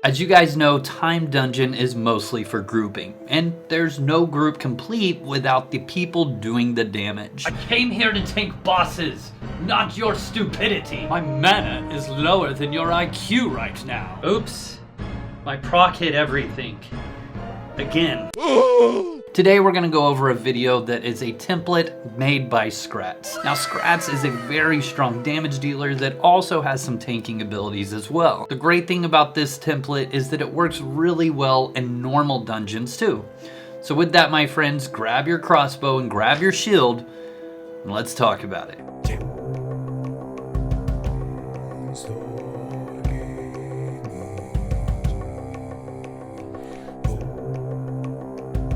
As you guys know, Time Dungeon is mostly for grouping, and there's no group complete without the people doing the damage. I came here to take bosses, not your stupidity. My mana is lower than your IQ right now. Oops, my proc hit everything. Again. Today we're going to go over a video that is a template made by Skratts. Now Skratts is a very strong damage dealer that also has some tanking abilities as well. The great thing about this template is that it works really well in normal dungeons too. So with that, my friends, grab your crossbow and grab your shield and let's talk about it.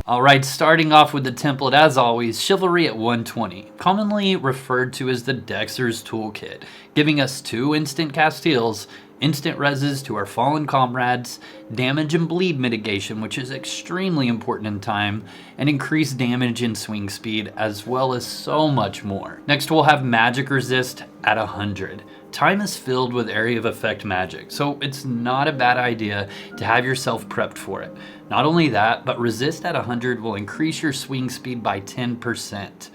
Alright, starting off with the template as always, Chivalry at 120, commonly referred to as the Dexter's Toolkit, giving us 2 instant cast heals, instant reses to our fallen comrades, damage and bleed mitigation, which is extremely important in time, and increased damage and swing speed, as well as so much more. Next we'll have Magic Resist at 100. Time is filled with area of effect magic, so it's not a bad idea to have yourself prepped for it. Not only that, but Resist at 100 will increase your swing speed by 10%.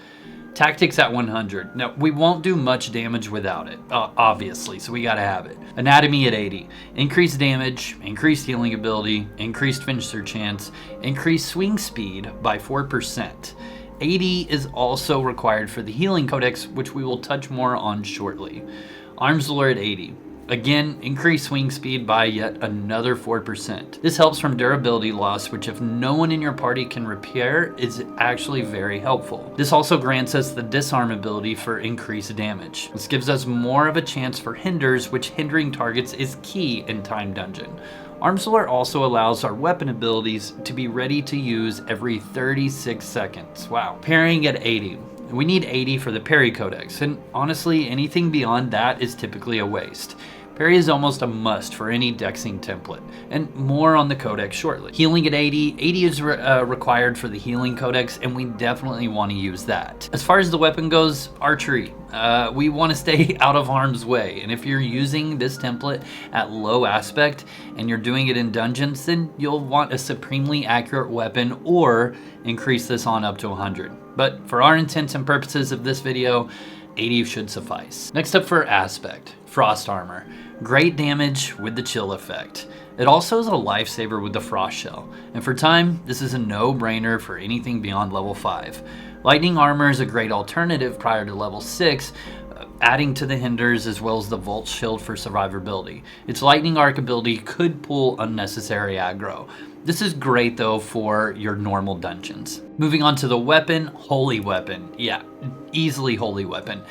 Tactics at 100. Now, we won't do much damage without it, obviously, so we gotta have it. Anatomy at 80. Increased damage, increased healing ability, increased finisher chance, increased swing speed by 4%. 80 is also required for the healing codex, which we will touch more on shortly. Arms Lore at 80. Again, increase swing speed by yet another 4%. This helps from durability loss, which if no one in your party can repair, is actually very helpful. This also grants us the disarm ability for increased damage. This gives us more of a chance for hinders, which hindering targets is key in Time Dungeon. Arms Lore also allows our weapon abilities to be ready to use every 36 seconds. Wow. Parrying at 80. We need 80 for the Parry Codex, and honestly, anything beyond that is typically a waste. Parry is almost a must for any dexing template, and more on the codex shortly. Healing at 80. 80 is required for the healing codex, and we definitely want to use that. As far as the weapon goes, Archery. We want to stay out of harm's way, and if you're using this template at low aspect and you're doing it in dungeons, then you'll want a supremely accurate weapon or increase this on up to 100. But for our intents and purposes of this video, 80 should suffice. Next up for aspect, Frost Armor. Great damage with the chill effect. It also is a lifesaver with the Frost Shell. And for time, this is a no-brainer for anything beyond level 5. Lightning Armor is a great alternative prior to level 6, adding to the hinders as well as the Volt Shield for survivability. Its Lightning Arc ability could pull unnecessary aggro. This is great though for your normal dungeons. Moving on to the weapon, Holy Weapon. Yeah, easily Holy Weapon.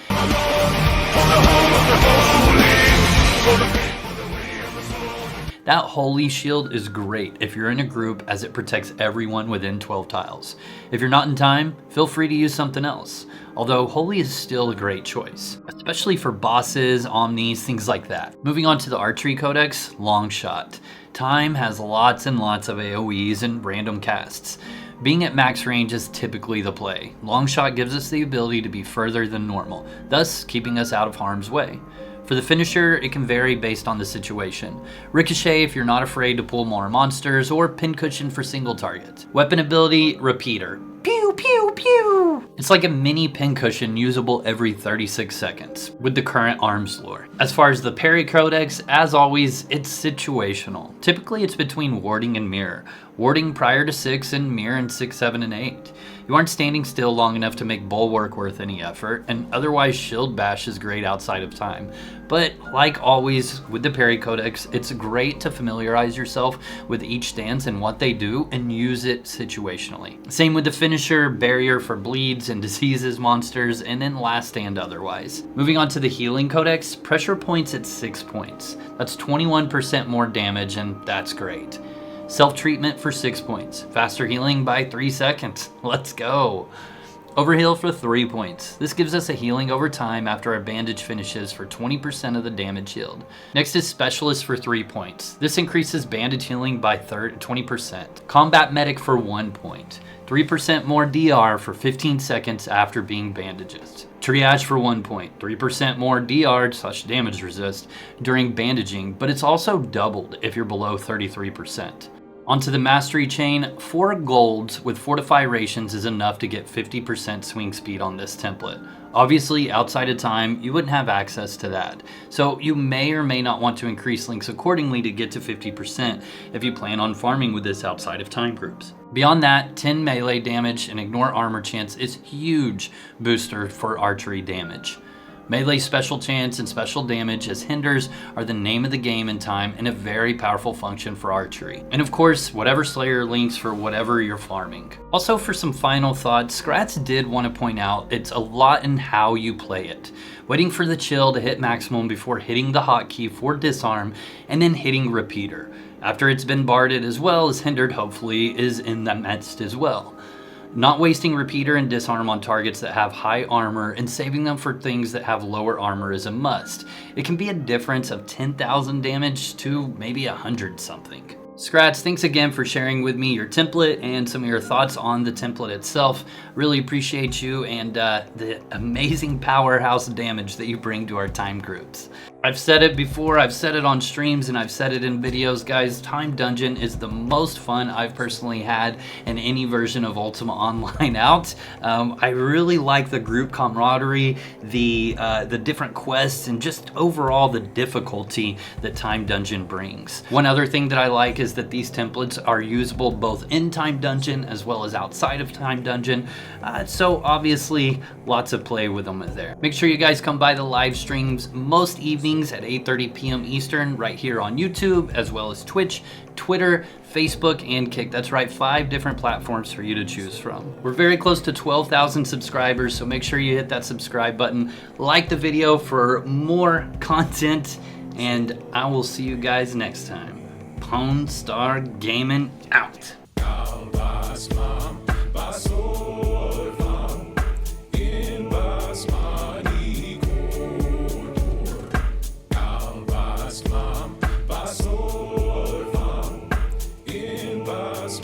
That Holy Shield is great if you're in a group as it protects everyone within 12 tiles. If you're not in time, feel free to use something else. Although Holy is still a great choice, especially for bosses, omnis, things like that. Moving on to the Archery Codex, Long Shot. Time has lots and lots of AoEs and random casts. Being at max range is typically the play. Long Shot gives us the ability to be further than normal, thus keeping us out of harm's way. For the finisher, it can vary based on the situation. Ricochet if you're not afraid to pull more monsters, or Pincushion for single targets. Weapon ability, Repeater. Pew, pew, pew! It's like a mini pincushion usable every 36 seconds with the current Arms Lore. As far as the Parry Codex, as always, it's situational. Typically it's between Warding and Mirror. Warding prior to 6 and Mirror in 6, 7, and 8. You aren't standing still long enough to make Bulwark worth any effort, and otherwise Shield Bash is great outside of time. But like always with the Parry Codex, it's great to familiarize yourself with each stance and what they do and use it situationally. Same with the finisher, Barrier for bleeds and diseases monsters, and then Last Stand otherwise. Moving on to the Healing Codex, Pressure Points at 6 points. That's 21% more damage, and that's great. Self-treatment for 6 points. Faster healing by 3 seconds. Let's go. Overheal for 3 points. This gives us a healing over time after our bandage finishes for 20% of the damage healed. Next is Specialist for 3 points. This increases bandage healing by 20%. Combat Medic for 1 point. 3% more DR for 15 seconds after being bandaged. Triage for 1 point, 3% more DR/damage resist during bandaging, but it's also doubled if you're below 33%. Onto the mastery chain, 4 golds with Fortify rations is enough to get 50% swing speed on this template. Obviously, outside of time, you wouldn't have access to that. So you may or may not want to increase links accordingly to get to 50% if you plan on farming with this outside of time groups. Beyond that, 10 melee damage and ignore armor chance is huge booster for archery damage. Melee special chance and special damage as hinders are the name of the game in time and a very powerful function for archery. And of course, whatever Slayer links for whatever you're farming. Also, for some final thoughts, Skratts did want to point out it's a lot in how you play it. Waiting for the chill to hit maximum before hitting the hotkey for disarm and then hitting repeater. After it's been barded as well as hindered, hopefully is in the midst as well. Not wasting repeater and disarm on targets that have high armor and saving them for things that have lower armor is a must. It can be a difference of 10,000 damage to maybe 100 something. Skratts, thanks again for sharing with me your template and some of your thoughts on the template itself. Really appreciate you and the amazing powerhouse damage that you bring to our time groups. I've said it before, I've said it on streams, and I've said it in videos, guys. Time Dungeon is the most fun I've personally had in any version of Ultima Online out. I really like the group camaraderie, the different quests, and just overall the difficulty that Time Dungeon brings. One other thing that I like is that these templates are usable both in Time Dungeon as well as outside of Time Dungeon. So obviously, lots of play with them there. Make sure you guys come by the live streams most evenings at 8:30 p.m. Eastern right here on YouTube, as well as Twitch, Twitter, Facebook, and Kick. That's right, 5 different platforms for you to choose from. We're very close to 12,000 subscribers, so make sure you hit that subscribe button, like the video for more content, and I will see you guys next time. Pawn Star Gaming out.